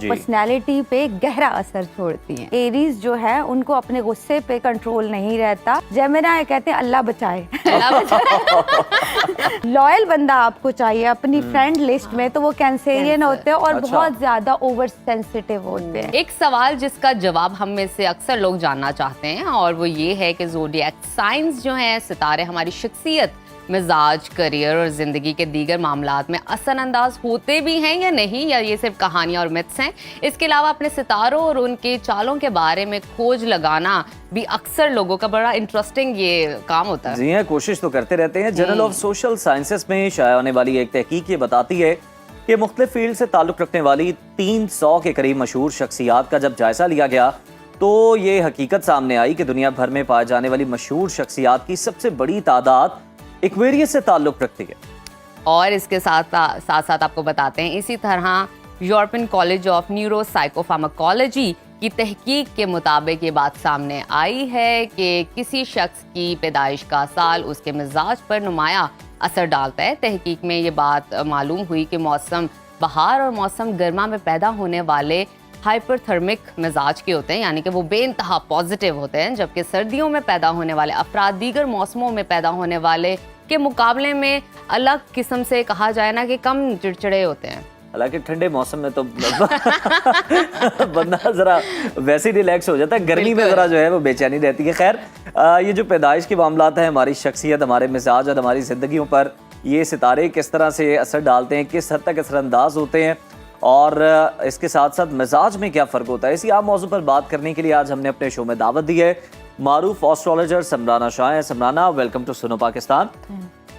Personality पे गहरा असर छोड़ती हैं। एरीज जो है उनको अपने गुस्से पे कंट्रोल नहीं रहता। जेमिनी कहते हैं अल्लाह बचाए। लॉयल बंदा आपको चाहिए अपनी फ्रेंड लिस्ट में, तो वो कैंसेरियन होते हैं और बहुत ज्यादा ओवर सेंसिटिव होते हैं। एक सवाल जिसका जवाब हम में से अक्सर लोग जानना चाहते हैं और वो ये है कि ज़ोडिएक साइंस जो है, सितारे हमारी शख्सियत, मिजाज, करियर और ज़िंदगी के दीगर मामलात में असरअंदाज होते भी हैं या नहीं, या ये सिर्फ कहानियाँ और मिथ्स हैं। इसके अलावा अपने सितारों और उनके चालों के बारे में खोज लगाना भी अक्सर लोगों का बड़ा इंटरेस्टिंग ये काम होता है। जी हाँ, कोशिश तो करते रहते हैं। जर्नल ऑफ सोशल साइंसेस में शाया होने वाली एक तहकीक ये बताती है कि मुख्तलिफ फील्ड से ताल्लुक़ रखने वाली 300 के करीब मशहूर शख्सियात का जब जायजा लिया गया तो ये हकीकत सामने आई कि दुनिया भर में पाए जाने वाली मशहूर शख्सियात की सबसे बड़ी तादाद एक्वेरियस से ताल्लुक़ रखती है। और इसके साथ साथ आपको बताते हैं, इसी तरह European college of neuro psychopharmacology की तहकीक के मुताबिक ये बात सामने आई है कि किसी शख्स की पैदाइश का साल उसके मिजाज पर नुमाया असर डालता है। तहकीक में ये बात मालूम हुई कि मौसम बहार और मौसम गर्मा में पैदा होने वाले हाइपरथर्मिक मिजाज के होते हैं, यानी कि वो बेइंतहा पॉजिटिव होते हैं, जबकि सर्दियों में पैदा होने वाले अफराद दीगर मौसमों में पैदा होने वाले के मुकाबले में अलग किस्म से कहा जाए ना कि कम चिड़चिड़े होते हैं। हालांकि ठंडे मौसम में तो बंदा जरा वैसे ही रिलैक्स हो जाता है, गर्मी में जरा जो है वो बेचैनी रहती है। खैर, ये जो पैदाइश के मामलात हैं, हमारी शख्सियत, हमारे मिजाज और हमारी ज़िंदगियों पर ये सितारे किस तरह से असर डालते हैं, किस हद तक असरअंदाज होते हैं और इसके साथ साथ मिजाज में क्या फ़र्क होता है, इसी आम मौजू पर बात करने के लिए आज हमने अपने शो में दावत दी है मारूफ एस्ट्रोलॉजर समराना शाह है। समराना, वेलकम टू सुनो पाकिस्तान।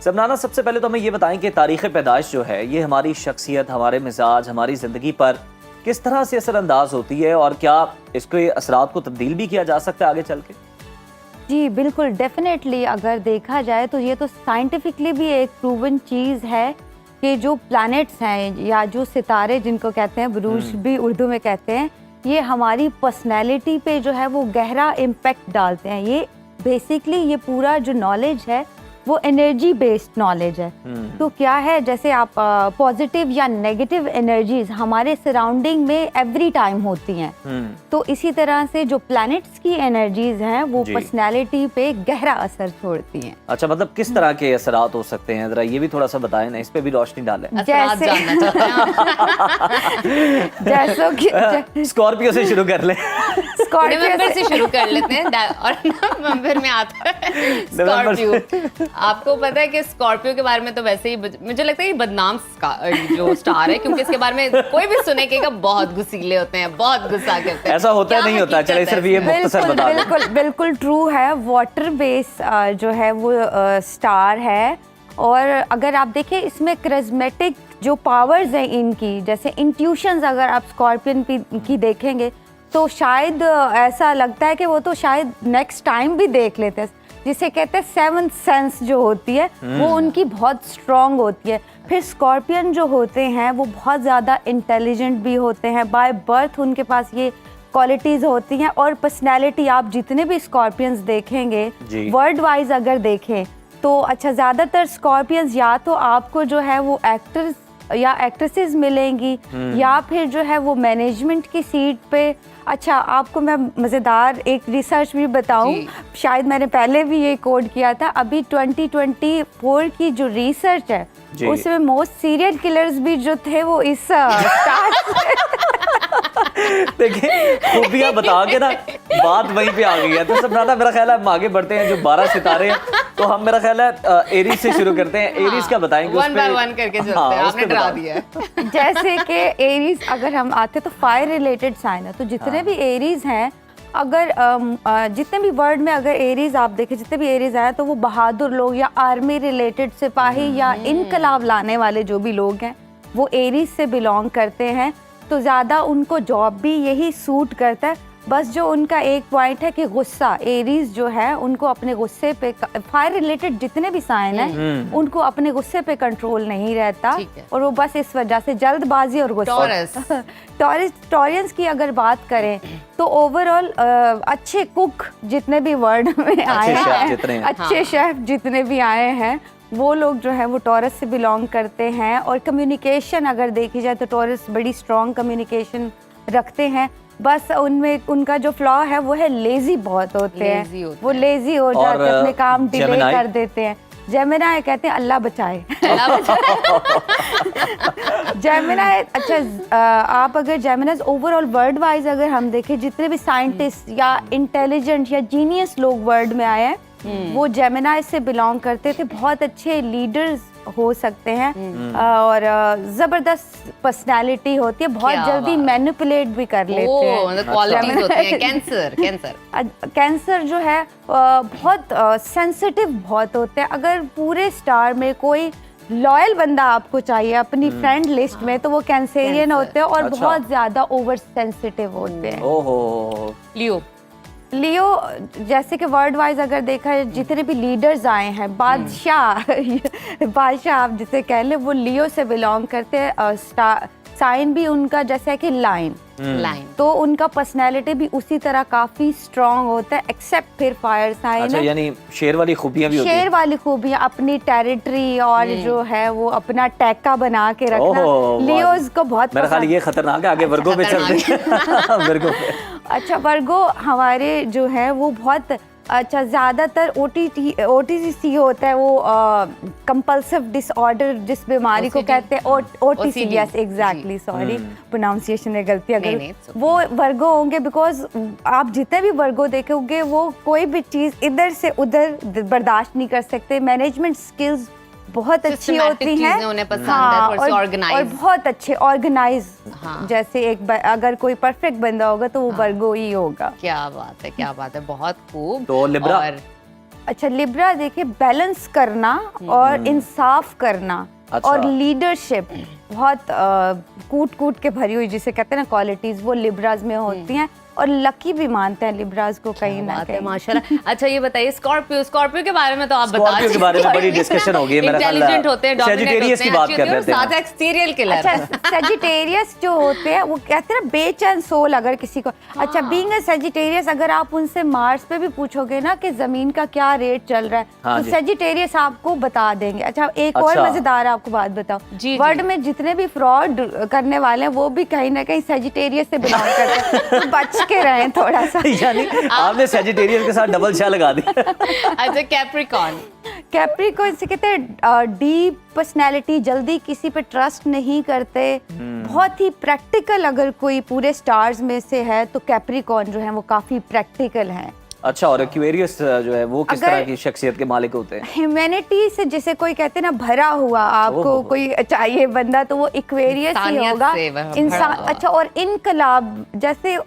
समराना, सबसे पहले तो हमें ये बताएं कि तारीख़ पैदाइश जो है ये हमारी शख्सियत, हमारे मिजाज, हमारी ज़िंदगी पर किस तरह से असरअंदाज होती है और क्या इसके असरात को तब्दील भी किया जा सकता है आगे चल के? जी बिल्कुल, डेफिनेटली अगर देखा जाए तो ये तो साइंटिफिकली भी एक प्रूवन चीज़ है कि जो प्लैनेट्स हैं या जो सितारे जिनको कहते हैं, बुरूज भी उर्दू में कहते हैं, ये हमारी पर्सनैलिटी पे जो है वो गहरा इम्पैक्ट डालते हैं। ये बेसिकली ये पूरा जो नॉलेज है वो एनर्जी बेस्ड नॉलेज है। तो क्या है, जैसे आप पॉजिटिव या नेगेटिव एनर्जीज हमारे सराउंडिंग में एवरी टाइम होती हैं, तो इसी तरह से जो प्लैनेट्स की एनर्जीज हैं वो पर्सनैलिटी पे गहरा असर छोड़ती हैं। अच्छा, मतलब किस तरह के असरात हो सकते हैं, जरा ये भी थोड़ा सा बताएं ना, इस पे भी रोशनी डालें। जैसे कि स्कॉर्पियो से शुरू कर लें। नवंबर से शुरू कर लेते हैं और नवंबर में आता है स्कॉर्पियो। आपको पता है कि स्कॉर्पियो के बारे में तो वैसे ही मुझे लगता है ये बदनाम जो स्टार है, क्योंकि इसके बारे में कोई भी सुनेगा बहुत गुस्सीले होते हैं, बहुत गुस्सा करते हैं। ऐसा होता है नहीं होता? चलिए सिर्फ ये मुख्तसर बता दें। बिल्कुल बिल्कुल ट्रू है। वाटर बेस जो है वो स्टार है, और अगर आप देखें इसमें करिश्मेटिक जो पावर्स हैं इनकी, जैसे इंट्यूशंस अगर आप स्कॉर्पियन की देखेंगे तो शायद ऐसा लगता है कि वो तो शायद नेक्स्ट टाइम भी देख लेते हैं, जिसे कहते हैं सेवंथ सेंस जो होती है वो उनकी बहुत स्ट्रॉन्ग होती है। फिर स्कॉर्पियन जो होते हैं वो बहुत ज़्यादा इंटेलिजेंट भी होते हैं, बाय बर्थ उनके पास ये क्वालिटीज़ होती हैं। और पर्सनैलिटी आप जितने भी स्कॉर्पियंस देखेंगे वर्ल्ड वाइज अगर देखें तो अच्छा, ज़्यादातर स्कॉर्पियंस या तो आपको जो है वो एक्टर्स या एक्ट्रेसेस मिलेंगी या फिर जो है वो मैनेजमेंट की सीट पे। अच्छा, आपको मैं मज़ेदार एक रिसर्च भी बताऊं, शायद मैंने पहले भी ये कोड किया था। अभी 2024 की जो रिसर्च है उसमें मोस्ट सीरियल किलर्स भी जो थे वो इस देखिए, खूबियां बता के ना बात वहीं पे आ गई है। तो समराना, मेरा ख्याल है हम आगे बढ़ते हैं। जो 12 सितारे हैं तो हम, मेरा ख्याल है एरीज से शुरू करते हैं। एरीज का बताएंगे, वन बाय वन करके चलते हैं, आपने डरा दिया है। जैसे कि एरीज अगर हम आते तो फायर रिलेटेड साइन है, तो जितने भी एरीज हैं, अगर जितने भी वर्ल्ड में अगर एरीज आप देखें, जितने भी एरीज आए तो वो बहादुर लोग या आर्मी रिलेटेड सिपाही या इनकलाब लाने वाले जो भी लोग हैं वो एरीज से बिलोंग करते हैं। तो ज़्यादा उनको जॉब भी यही सूट करता है। बस जो उनका एक पॉइंट है कि गुस्सा, एरीज जो है उनको अपने गुस्से पे, फायर रिलेटेड जितने भी साइन हैं उनको अपने गुस्से पे कंट्रोल नहीं रहता, और वो बस इस वजह से जल्दबाजी और गुस्सा। टॉरियंस की अगर बात करें तो ओवरऑल अच्छे कुक जितने भी वर्ल्ड में आए हैं, अच्छे शेफ जितने भी आए हैं, वो लोग जो है वो टॉरस से बिलोंग करते हैं। और कम्युनिकेशन अगर देखी जाए तो टॉरस बड़ी स्ट्रॉन्ग कम्युनिकेशन रखते हैं, बस उनमें उनका जो फ्लॉ है वो है लेजी बहुत होते हैं, Lazy होते वो लेजी हो जाते हैं, अपने काम डिले Gemini? कर देते हैं। जेमिनाई कहते हैं अल्लाह बचाए। जेमिनाई, अच्छा आप अगर जेमिनाइज ओवरऑल वर्ल्ड वाइज अगर हम देखें, जितने भी साइंटिस्ट या इंटेलिजेंट या जीनियस लोग वर्ल्ड में आए हैं वो जेमिनाई से बिलोंग करते थे। बहुत अच्छे लीडर्स हो सकते हैं और जबरदस्त पर्सनालिटी होती है, बहुत क्या जल्दी बात। मैनिपुलेट भी कर लेते हैं। मतलब क्वालिटीज होती हैं। कैंसर कैंसर जो है बहुत सेंसिटिव बहुत होते हैं। अगर पूरे स्टार में कोई लॉयल बंदा आपको चाहिए अपनी फ्रेंड लिस्ट में, तो वो कैंसेरियन Cancer। होते हैं और अच्छा। बहुत ज्यादा ओवर सेंसिटिव होते हैं। ओहो, लियो जैसे कि वर्ल्ड वाइज अगर देखा है, जितने भी लीडर्स आए हैं, बादशाह आप जिसे कह ले, वो लियो से बिलोंग करते हैं। साइन भी उनका जैसे है कि लाइन, तो उनका पर्सनैलिटी भी उसी तरह काफी स्ट्रांग होता है, एक्सेप्ट फिर फायर साइन अच्छा, है। यानी शेर वाली खूबियां भी होती शेर हैं। वाली खूबियां, अपनी टेरिटरी और जो है वो अपना टैका बना के रखना, ओहो, वाह। लियोज को बहुत मेरा ख्याल पसंद। ये खतरनाक है, आगे वर्गो पे चलते हैं। वर्गो पे अच्छा, वर्गो हमारे जो है वो बहुत अच्छा, ज़्यादातर ओटीसी होता है, वो कंपल्सिव डिसऑर्डर जिस बीमारी को OCD। कहते हैं, OTC. OCD, yes exactly, sorry pronunciation में गलती। नहीं, अगर it's okay। वो वर्गो होंगे, बिकॉज आप जितने भी वर्गो देखोगे वो कोई भी चीज़ इधर से उधर बर्दाश्त नहीं कर सकते। मैनेजमेंट स्किल्स बहुत अच्छी Systematic होती हैं, चीज़ें उन्हें पसंद है, थोड़ी सी और organized। बहुत अच्छे ऑर्गेनाइज। हाँ। जैसे अगर कोई परफेक्ट बंदा होगा तो वो वर्गो ही होगा। क्या बात है, बहुत खूब। तो लिब्रा? और अच्छा, लिब्रा देखिए, बैलेंस करना और इंसाफ करना अच्छा। और लीडरशिप बहुत कूट कूट के भरी हुई जिसे कहते हैं ना क्वालिटीज, वो लिब्राज में होती हैं, और लकी भी मानते हैं लिब्राज को कहीं ना बात है कहीं। माशाल्लाह। अच्छा ये बताइए, स्कॉर्पियो के बारे में तो आप बता स्कॉर्पियो के बारे में बड़ी डिस्कशन हो गई है, मेरा ख्याल है। इंटेलिजेंट होते हैं, dominant Sagittarius होते की हैं, बात अच्छे कर होते हैं, लेते हैं। साथ एक सीरियल किलर। अच्छा, सेजिटेरियस जो होते हैं वो कहते हैं ना बेचैन सोल अगर किसी को। अच्छा, बीइंग अ सेजिटेरियस, अगर आप उनसे मार्स पे भी पूछोगे ना कि जमीन का क्या रेट चल रहा है, हाँ तो जी। सेजिटेरियस आपको बता देंगे। अच्छा, एक और अच्छा। मजेदार आपको बात बताओ, जी, वर्ल्ड जी। में जितने भी फ्रॉड करने वाले हैं वो भी कहीं ना कहीं सेजिटेरियस से बिलोंग करते हैं, तो बच के रहें थोड़ा सा। यानी आपने सेजिटेरियस के साथ डबल शाह लगा दी। अच्छा, कैप्रिकॉर्न से कहते हैं डीप पर्सनैलिटी, जल्दी किसी पे ट्रस्ट नहीं करते, बहुत ही प्रैक्टिकल। अगर कोई पूरे स्टार्स में से है तो कैप्रिकॉर्न जो है वो काफी प्रैक्टिकल हैं। अच्छा, और एक्वेरियस जो है वो किस अगर- तरह की शख्सियत के मालिक होते हैं? ह्यूमैनिटी से जैसे कोई कहते हैं ना भरा हुआ आपको ओहो। कोई चाहिए बंदा, तो वो एक्वेरियस ही इंसानियत होगा, से भरा इंसान। हुआ। अच्छा, और इनकलाब जैसे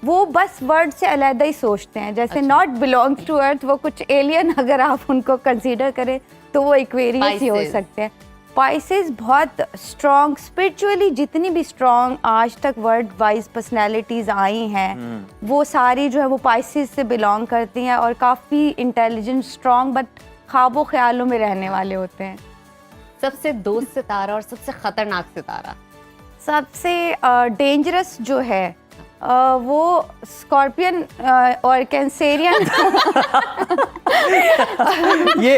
वो बस वर्ड से अलग ही सोचते हैं, जैसे नॉट बिलोंग्स टू अर्थ, वो कुछ एलियन अगर आप उनको कंसीडर करें तो वो एक्वेरियस ही हो Pisces। सकते हैं। पाइसेस बहुत स्ट्रॉन्ग स्पिरिचुअली, जितनी भी स्ट्रॉन्ग आज तक वर्ल्ड वाइज पर्सनैलिटीज आई हैं वो सारी जो है वो पाइसेस से बिलोंग करती हैं, और काफ़ी इंटेलिजेंट, स्ट्रॉन्ग, बट ख्वाबों ख्यालों में रहने वाले होते हैं। सबसे दोस्त सितारा और सबसे खतरनाक सितारा? सबसे डेंजरस जो है वो स्कॉर्पियन और कैंसेरियन। ये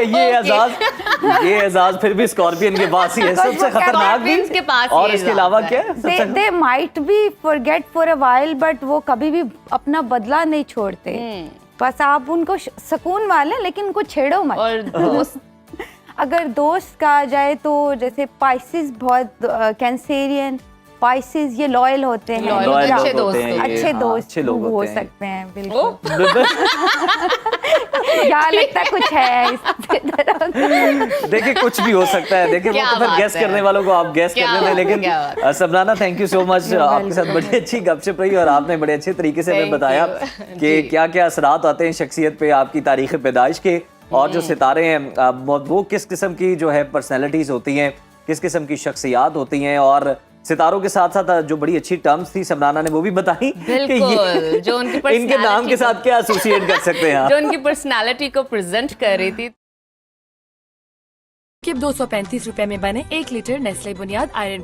एजाज फिर भी स्कॉर्पियन के पास ही है, सबसे खतरनाक भी। Scorpions के पास और ये इसके एजाज अलावा है। क्या है? सबसे they might be forget for a while, but वो कभी भी अपना बदला नहीं छोड़ते। बस आप उनको सुकून वाले, लेकिन उनको छेड़ो मत। और दोस्त? अगर दोस्त कहा जाए तो जैसे पाइसेस बहुत, कैंसेरियन, पाइसेस ये लॉयल होते हैं, Loyal, Loyal अच्छे लोग होते दोस्त हैं ये, अच्छे हाँ, दोस्त अच्छे लोग हो होते हैं। सकते हैं, बिल्कुल। यहाँ लगता कुछ है इस देखिए, कुछ भी हो सकता है। देखिए, वो क्या तो फिर बात गैस है। करने वालों को आप गैस कर क्या लेते हैं, बात है, लेकिन क्या बात सबनाना, थैंक यू सो मच। आपके साथ बड़ी अच्छी गपशप रही और आपने बड़े अच्छे तरीके से हमें Thank बताया you। कि जी। क्या क्या असरात आते हैं शख्सियत पे आपकी तारीख पैदाइश के, और जो सितारे हैं वो किस किस्म की जो है पर्सनैलिटीज होती हैं, किस किस्म की शख्सियात होती हैं, और सितारों के साथ साथ जो बड़ी अच्छी टर्म्स थी सबनाना ने वो भी बताई कि बिल्कुल, जो उनकी इनके नाम के personality साथ क्या एसोसिएट कर सकते हैं जो आप। उनकी पर्सनालिटी को प्रेजेंट कर रही थी। कि 235 रुपए में बने 1 लीटर नेस्ले बुनियाद आयरन